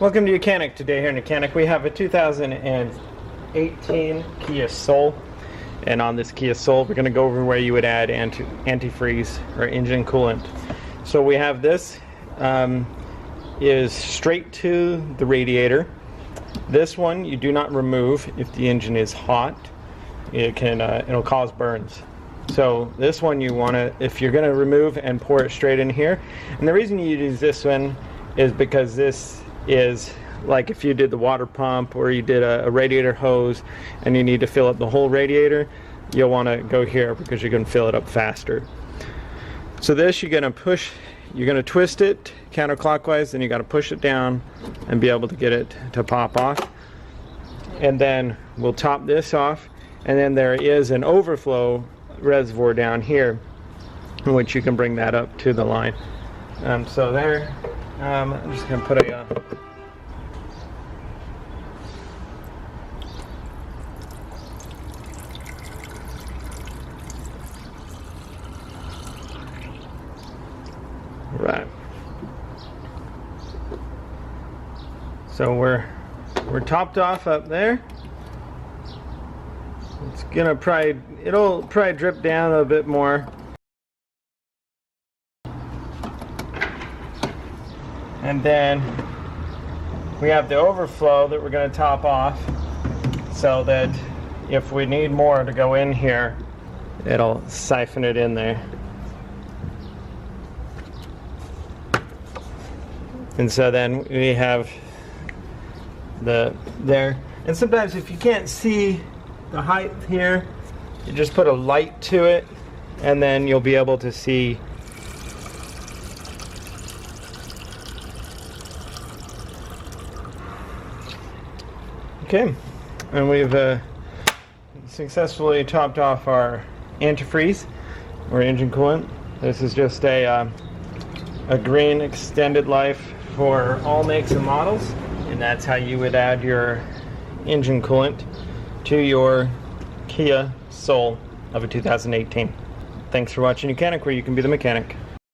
Welcome to YOUCANIC. Today here in YOUCANIC we have a 2018 Kia Soul, and on this Kia Soul we're going to go over where you would add antifreeze or engine coolant. So we have this is straight to the radiator. This one you do not remove if the engine is hot. It can it'll cause burns. So this one you want to, if you're going to remove and pour it straight in here. And the reason you use this one is because this is like if you did the water pump or you did a radiator hose and you need to fill up the whole radiator, you'll want to go here because you can fill it up faster. So this you're going to push, you're going to twist it counterclockwise, then you got to push it down and be able to get it to pop off. And then we'll top this off, and then there is an overflow reservoir down here in which you can bring that up to the line. So there, I'm just going to put a right. So we're topped off up there. It's gonna it'll probably drip down a bit more. And then we have the overflow that we're going to top off so that if we need more to go in here, it'll siphon it in there. And so then we have there. And sometimes if you can't see the height here, you just put a light to it and then you'll be able to see. Okay, and we've successfully topped off our antifreeze or engine coolant. This is just a green extended life for all makes and models, and that's how you would add your engine coolant to your Kia Soul of a 2018. Thanks for watching YOUCANIC, where you can be the mechanic.